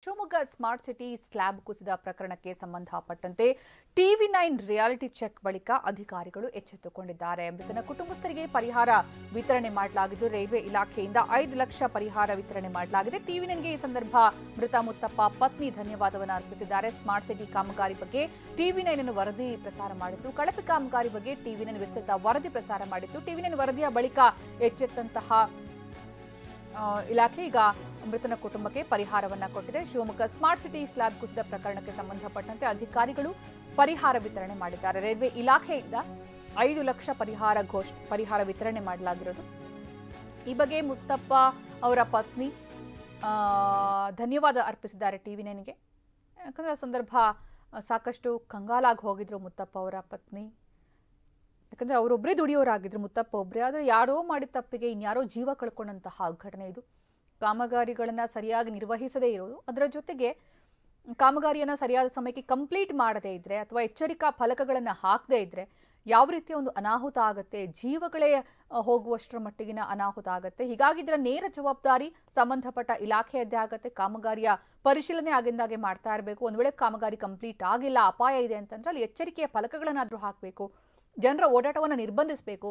Shivamogga smart city slab ಕುಸಿದ ಪ್ರಕರಣಕ್ಕೆ ಸಂಬಂಧಪಟ್ಟಂತೆ ಟಿವಿ9 ರಿಯಾಲಿಟಿ ಚೆಕ್ ಬಳಿಕ ಅಧಿಕಾರಿಗಳು ಎಚ್ಚೆತ್ತುಕೊಂಡಿದ್ದಾರೆ. ಮೃತನ ಕುಟುಂಬಸ್ಥರಿಗೆ ಪರಿಹಾರ ವಿತರಣೆ ಮಾಡಲಾಗಿದ್ದು ರೈಲ್ವೆ ಇಲಾಖೆಯಿಂದ 5 ಲಕ್ಷ ಪರಿಹಾರ ವಿತರಣೆ ಮಾಡಲಾಗಿದೆ. ಟಿವಿ9ಗೆ ಈ ಸಂದರ್ಭ ಮೃತ ಮುತ್ತಪ್ಪ ಪತ್ನಿ ಧನ್ಯವಾದವನ್ನು ಅರ್ಪಿಸಿದ್ದಾರೆ. ಸ್ಮಾರ್ಟ್ ಸಿಟಿ ಕಾಮಗಾರಿ ಬಗ್ಗೆ ಟಿವಿ9 ವರದಿ ಪ್ರಸಾರ ಮಾಡಿದ್ದು, ಕಳಪೆ ಕಾಮಗಾರಿ ಬಗ್ಗೆ ಟಿವಿ9 ವಿಸ್ತೃತ ವರದಿ ಪ್ರಸಾರ ಮಾಡಿದ್ದು, ಟಿವಿ9 ವರದಿಯ ಬಳಿಕ ಎಚ್ಚೆತ್ತಂತಹ ಇಲಾಖೆ ಈಗ ಮೃತನ ಕುಟುಂಬಕ್ಕೆ ಪರಿಹಾರವನ್ನ ಕೊಟ್ಟಿದೆ. ಶಿವಮೊಗ್ಗ ಸ್ಮಾರ್ಟ್ ಸಿಟಿ ಸ್ಲ್ಯಾಬ್ ಕುಸಿದ ಪ್ರಕರಣಕ್ಕೆ ಸಂಬಂಧಪಟ್ಟಂತೆ ಅಧಿಕಾರಿಗಳು ಪರಿಹಾರ ವಿತರಣೆ ಮಾಡಿದ್ದಾರೆ. ರೈಲ್ವೆ ಇಲಾಖೆಯಿಂದ 5 ಲಕ್ಷ ಪರಿಹಾರ ವಿತರಣೆ ಮಾಡಲಾಗಿರೋದು. ಈ ಬಗ್ಗೆ ಮುತ್ತಪ್ಪ ಅವರ ಪತ್ನಿ ಧನ್ಯವಾದ ಅರ್ಪಿಸಿದ್ದಾರೆ ಟಿವಿ9ಗೆ. ಯಾಕಂದ್ರೆ ಆ ಸಂದರ್ಭ ಸಾಕಷ್ಟು ಕಂಗಾಲಾಗಿ ಹೋಗಿದ್ರು ಮುತ್ತಪ್ಪ ಅವರ ಪತ್ನಿ. ಯಾಕಂದ್ರೆ ಅವರೊಬ್ಬರೇ ದುಡಿಯೋರಾಗಿದ್ರು, ಮುತ್ತಪ್ಪ ಒಬ್ಬರೇ. ಆದರೆ ಯಾರೋ ಮಾಡಿದ ತಪ್ಪಿಗೆ ಇನ್ಯಾರೋ ಜೀವ ಕಳ್ಕೊಂಡಂತಹ ಘಟನೆ ಇದು. ಕಾಮಗಾರಿಗಳನ್ನು ಸರಿಯಾಗಿ ನಿರ್ವಹಿಸದೇ ಇರೋದು, ಅದರ ಜೊತೆಗೆ ಕಾಮಗಾರಿಯನ್ನು ಸರಿಯಾದ ಸಮಯಕ್ಕೆ ಕಂಪ್ಲೀಟ್ ಮಾಡದೇ ಇದ್ರೆ ಅಥವಾ ಎಚ್ಚರಿಕಾ ಫಲಕಗಳನ್ನು ಹಾಕದೇ ಇದ್ರೆ ಯಾವ ರೀತಿಯ ಒಂದು ಅನಾಹುತ ಆಗುತ್ತೆ, ಜೀವಗಳೇ ಹೋಗುವಷ್ಟರ ಮಟ್ಟಿಗಿನ ಅನಾಹುತ ಆಗುತ್ತೆ. ಹೀಗಾಗಿ ಇದರ ನೇರ ಜವಾಬ್ದಾರಿ ಸಂಬಂಧಪಟ್ಟ ಇಲಾಖೆಯದ್ದೇ ಆಗುತ್ತೆ. ಕಾಮಗಾರಿಯ ಪರಿಶೀಲನೆ ಆಗಿಂದಾಗೆ ಮಾಡ್ತಾ ಇರಬೇಕು. ಒಂದು ವೇಳೆ ಕಾಮಗಾರಿ ಕಂಪ್ಲೀಟ್ ಆಗಿಲ್ಲ, ಅಪಾಯ ಇದೆ ಅಂತಂದ್ರೆ ಅಲ್ಲಿ ಎಚ್ಚರಿಕೆಯ ಫಲಕಗಳನ್ನಾದರೂ ಹಾಕಬೇಕು, ಜನರ ಓಡಾಟವನ್ನು ನಿರ್ಬಂಧಿಸಬೇಕು.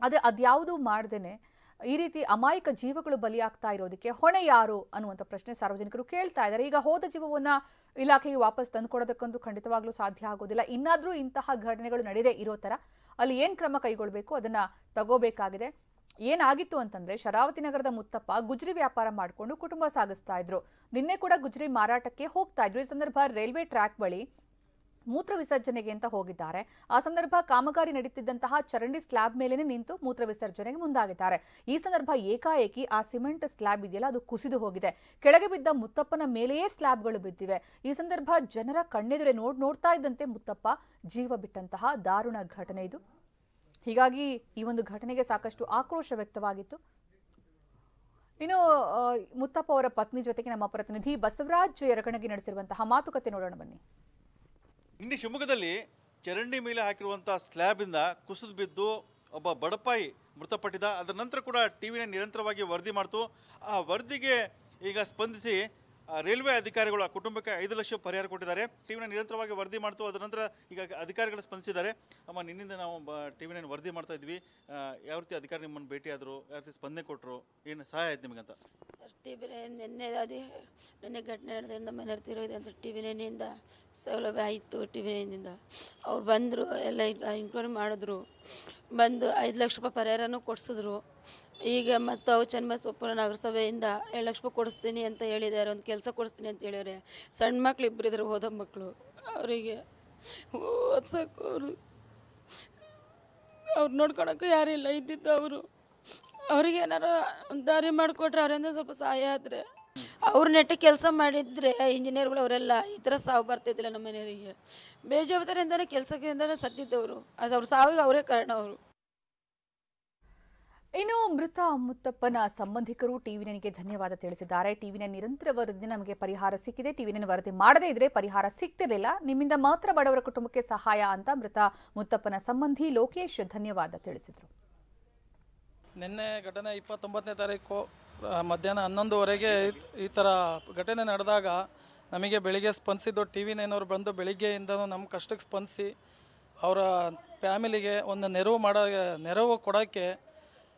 ಆದರೆ ಅದ್ಯಾವುದೂ ಮಾಡ್ದೇನೆ ಈ ರೀತಿ ಅಮಾಯಕ ಜೀವಗಳು ಬಲಿಯಾಗ್ತಾ ಇರೋದಕ್ಕೆ ಹೊಣೆ ಯಾರು ಅನ್ನುವಂಥ ಪ್ರಶ್ನೆ ಸಾರ್ವಜನಿಕರು ಕೇಳ್ತಾ ಇದ್ದಾರೆ. ಈಗ ಹೋದ ಜೀವವನ್ನ ಇಲಾಖೆಗೆ ವಾಪಸ್ ತಂದುಕೊಡೋದಕ್ಕಂತೂ ಖಂಡಿತವಾಗ್ಲೂ ಸಾಧ್ಯ ಆಗೋದಿಲ್ಲ. ಇನ್ನಾದರೂ ಇಂತಹ ಘಟನೆಗಳು ನಡೆದೇ ಇರೋ ಥರ ಅಲ್ಲಿ ಏನು ಕ್ರಮ ಕೈಗೊಳ್ಳಬೇಕು ಅದನ್ನ ತಗೋಬೇಕಾಗಿದೆ. ಏನಾಗಿತ್ತು ಅಂತಂದ್ರೆ, ಶರಾವತಿ ನಗರದ ಮುತ್ತಪ್ಪ ಗುಜರಿ ವ್ಯಾಪಾರ ಮಾಡಿಕೊಂಡು ಕುಟುಂಬ ಸಾಗಿಸ್ತಾ ಇದ್ರು. ನಿನ್ನೆ ಕೂಡ ಗುಜರಿ ಮಾರಾಟಕ್ಕೆ ಹೋಗ್ತಾ ಇದ್ರು. ಈ ಸಂದರ್ಭ ರೈಲ್ವೆ ಟ್ರ್ಯಾಕ್ ಬಳಿ ಮೂತ್ರ ವಿಸರ್ಜನೆಗೆ ಅಂತ ಹೋಗಿದ್ದಾರೆ. ಆ ಸಂದರ್ಭ ಕಾಮಗಾರಿ ನಡೀತಿದ್ದಂತಹ ಚರಂಡಿ ಸ್ಲ್ಯಾಬ್ ಮೇಲೇನೆ ನಿಂತು ಮೂತ್ರ ವಿಸರ್ಜನೆಗೆ ಮುಂದಾಗಿದ್ದಾರೆ. ಈ ಸಂದರ್ಭ ಏಕಾಏಕಿ ಆ ಸಿಮೆಂಟ್ ಸ್ಲ್ಯಾಬ್ ಇದೆಯಲ್ಲ ಅದು ಕುಸಿದು ಹೋಗಿದೆ. ಕೆಳಗೆ ಬಿದ್ದ ಮುತ್ತಪ್ಪನ ಮೇಲೆಯೇ ಸ್ಲ್ಯಾಬ್ಗಳು ಬಿದ್ದಿವೆ. ಈ ಸಂದರ್ಭ ಜನರ ಕಣ್ಣೆದುರೆ ನೋಡ್ತಾ ಇದ್ದಂತೆ ಮುತ್ತಪ್ಪ ಜೀವ ಬಿಟ್ಟಂತಹ ದಾರುಣ ಘಟನೆ ಇದು. ಹೀಗಾಗಿ ಈ ಒಂದು ಘಟನೆಗೆ ಸಾಕಷ್ಟು ಆಕ್ರೋಶ ವ್ಯಕ್ತವಾಗಿತ್ತು. ಇನ್ನು ಮುತ್ತಪ್ಪ ಅವರ ಪತ್ನಿ ಜೊತೆಗೆ ನಮ್ಮ ಪ್ರತಿನಿಧಿ ಬಸವರಾಜ್ ಯರಗಣಗಿ ನಡೆಸಿರುವಂತಹ ಮಾತುಕತೆ ನೋಡೋಣ ಬನ್ನಿ. ಇಲ್ಲಿ ಶಿವಮೊಗ್ಗದಲ್ಲಿ ಚರಂಡಿ ಮೇಲೆ ಹಾಕಿರುವಂತಹ ಸ್ಲ್ಯಾಬ್ ಇಂದ ಕುಸಿದು ಬಿದ್ದು ಒಬ್ಬ ಬಡಪಾಯಿ ಮೃತಪಟ್ಟಿದ್ದ. ಅದರ ನಂತರ ಕೂಡ ಟಿವಿನ ನಿರಂತರವಾಗಿ ವರದಿ ಮಾಡ್ತು. ಆ ವರದಿಗೆ ಈಗ ಸ್ಪಂದಿಸಿ ರೈಲ್ವೆ ಅಧಿಕಾರಿಗಳು ಆ ಕುಟುಂಬಕ್ಕೆ 5 ಲಕ್ಷ ಪರಿಹಾರ ಕೊಟ್ಟಿದ್ದಾರೆ. ಟಿವಿನ ನಿರಂತರವಾಗಿ ವರದಿ ಮಾಡ್ತು. ಅದರ ನಂತರ ಈಗ ಅಧಿಕಾರಿಗಳು ಸ್ಪಂದಿಸಿದ್ದಾರೆ. ಅಮ್ಮ, ನಿನ್ನಿಂದ ನಾವು ಟಿವಿನ ವರದಿ ಮಾಡ್ತಾ ಇದ್ವಿ, ಯಾವ ರೀತಿ ಅಧಿಕಾರಿ ನಿಮ್ಮನ್ನು ಭೇಟಿ ಆದರು, ಯಾವ ರೀತಿ ಸ್ಪಂದನೆ ಕೊಟ್ಟರು, ಏನು ಸಹಾಯ ಆಯ್ತು ನಿಮಗಂತ? ಸರ್, ನಿನ್ನೆ ಘಟನೆ ನಡೆದ್ರಿಂದ ಮನೆ ತಿರೋದೆ ಅಂತ ಟಿವಿನಿಂದ ಸೌಲಭ್ಯ ಆಯಿತು. ಟಿವಿನಿಂದ ಅವ್ರು ಬಂದರು, ಎಲ್ಲ ಇನ್ಕ್ವೈರಿ ಮಾಡಿದ್ರು, ಬಂದು 5 ಲಕ್ಷ ರೂಪಾಯಿ ಪರಿಹಾರನೂ ಕೊಡಿಸಿದ್ರು. ಈಗ ಮತ್ತು ಅವು ಚನ್ನಬಸವಪುರ ನಗರಸಭೆಯಿಂದ 7 ಲಕ್ಷ ರೂಪಾಯಿ ಕೊಡಿಸ್ತೀನಿ ಅಂತ ಹೇಳಿದ್ದಾರೆ. ಒಂದು ಕೆಲಸ ಕೊಡಿಸ್ತೀನಿ ಅಂತ ಹೇಳಿದ್ದಾರೆ. ಸಣ್ಣ ಮಕ್ಳು ಇಬ್ಬರಿದ್ರು, ಹೋದ ಮಕ್ಕಳು, ಅವರಿಗೆ ಓದ್ಸೋಕೆ ಅವ್ರು ನೋಡ್ಕೊಳಕ್ಕೂ ಯಾರಿಲ್ಲ ಇದ್ದಿದ್ದು. ಅವ್ರಿಗೆ ಏನಾರ ದಾರಿ ಮಾಡಿಕೊಟ್ರೆ ಅವರಿಂದ ಸ್ವಲ್ಪ ಸಹಾಯ ಆದರೆ, ಅವ್ರ ನೆಟ್ಟಿಗೆ ಕೆಲಸ ಮಾಡಿದರೆ ಇಂಜಿನಿಯರ್ಗಳು ಅವರೆಲ್ಲ ಈ ಥರ ಸಾವು ಬರ್ತಿದ್ದಿಲ್ಲ. ನಮ್ಮ ಮನೆಯವರಿಗೆ ಬೇಜವಾಬ್ದಾರಿಯಿಂದಲೇ ಕೆಲಸಕ್ಕಿಂದಲೇ ಸತ್ತಿದ್ದವರು. ಅದು ಅವ್ರ ಸಾವಿಗೆ ಅವರೇ ಕಾರಣ. ಅವರು ಇನ್ನು ಮೃತ ಮುತ್ತಪ್ಪನ ಸಂಬಂಧಿಕರು ಟಿವಿ9ಗೆ ಧನ್ಯವಾದ ತಿಳಿಸಿದ್ದಾರೆ. ಟಿವಿ9 ನಿರಂತರ ವರದಿ ನಮಗೆ ಪರಿಹಾರ ಸಿಕ್ಕಿದೆ, ಟಿವಿ9 ವರದಿ ಮಾಡದೇ ಇದ್ರೆ ಪರಿಹಾರ ಸಿಗ್ತಿರಲಿಲ್ಲ, ನಿಮ್ಮಿಂದ ಮಾತ್ರ ಬಡವರ ಕುಟುಂಬಕ್ಕೆ ಸಹಾಯ ಅಂತ ಮೃತ ಮುತ್ತಪ್ಪನ ಸಂಬಂಧಿ ಲೋಕೇಶ್ ಧನ್ಯವಾದ ತಿಳಿಸಿದರು. ನಿನ್ನೆ ಘಟನೆ 29ನೇ ತಾರೀಕು ಮಧ್ಯಾಹ್ನ 11:00ವರೆಗೆ ಈ ಥರ ಘಟನೆ ನಡೆದಾಗ ನಮಗೆ ಬೆಳಿಗ್ಗೆ ಸ್ಪಂದಿಸಿದ್ದು ಟಿವಿ9 ಅವರು ಬಂದು ಬೆಳಿಗ್ಗೆಯಿಂದನೂ ನಮ್ಮ ಕಷ್ಟಕ್ಕೆ ಸ್ಪಂದಿಸಿ ಅವರ ಫ್ಯಾಮಿಲಿಗೆ ಒಂದು ನೆರವು ಕೊಡೋಕ್ಕೆ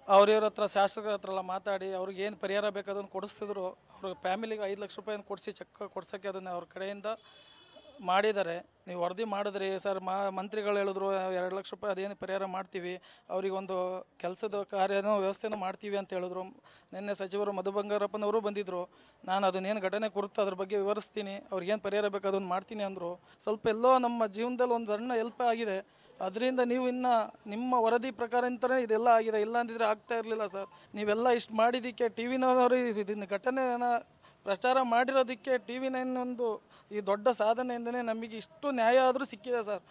ಅವ್ರ ಹತ್ರ ಶಾಸಕರ ಹತ್ರ ಎಲ್ಲ ಮಾತಾಡಿ ಅವ್ರಿಗೆ ಏನು ಪರಿಹಾರ ಬೇಕಾದನ್ನು ಕೊಡಿಸ್ತಿದ್ರು. ಅವ್ರ ಫ್ಯಾಮಿಲಿಗೆ 5 ಲಕ್ಷ ರೂಪಾಯಿನ ಕೊಡಿಸಿ ಚೆಕ್ ಕೊಡ್ಸೋಕ್ಕೆ ಅದನ್ನು ಅವ್ರ ಕಡೆಯಿಂದ ಮಾಡಿದ್ದಾರೆ. ನೀವು ವರದಿ ಮಾಡಿದ್ರಿ ಸರ್, ಮಂತ್ರಿಗಳು ಹೇಳಿದ್ರು 2 ಲಕ್ಷ ರೂಪಾಯಿ ಅದೇನು ಪರಿಹಾರ ಮಾಡ್ತೀವಿ, ಅವರಿಗೊಂದು ಕೆಲಸದ ಕಾರ್ಯನೂ ವ್ಯವಸ್ಥೆನೂ ಮಾಡ್ತೀವಿ ಅಂತ ಹೇಳಿದ್ರು. ನಿನ್ನೆ ಸಚಿವರು ಮಧು ಬಂಗಾರಪ್ಪನವರು ಬಂದಿದ್ದರು. ನಾನು ಅದನ್ನೇನು ಘಟನೆ ಕುರಿತು ಅದ್ರ ಬಗ್ಗೆ ವಿವರಿಸ್ತೀನಿ, ಅವ್ರಿಗೇನು ಪರಿಹಾರ ಬೇಕು ಅದನ್ನು ಮಾಡ್ತೀನಿ ಅಂದರು. ಸ್ವಲ್ಪ ಎಲ್ಲೋ ನಮ್ಮ ಜೀವನದಲ್ಲಿ ಒಂದು ಸಣ್ಣ ಹೆಲ್ಪ್ ಆಗಿದೆ. ಅದರಿಂದ ನೀವು ಇನ್ನು ನಿಮ್ಮ ವರದಿ ಪ್ರಕಾರ ಅಂತಲೇ ಇದೆಲ್ಲ ಆಗಿದೆ, ಇಲ್ಲ ಅಂದಿದ್ರೆ ಆಗ್ತಾ ಇರಲಿಲ್ಲ ಸರ್. ನೀವೆಲ್ಲ ಇಷ್ಟು ಮಾಡಿದ್ದಕ್ಕೆ ಟಿವಿನವರು ಇದನ್ನು ಘಟನೆಯನ್ನು ಪ್ರಚಾರ ಮಾಡಿರೋದಕ್ಕೆ ಟಿವಿ9 ಒಂದು ಈ ದೊಡ್ಡ ಸಾಧನೆಯಿಂದನೇ ನಮಗೆ ಇಷ್ಟು ನ್ಯಾಯ ಆದರೂ ಸಿಕ್ಕಿದೆ ಸರ್.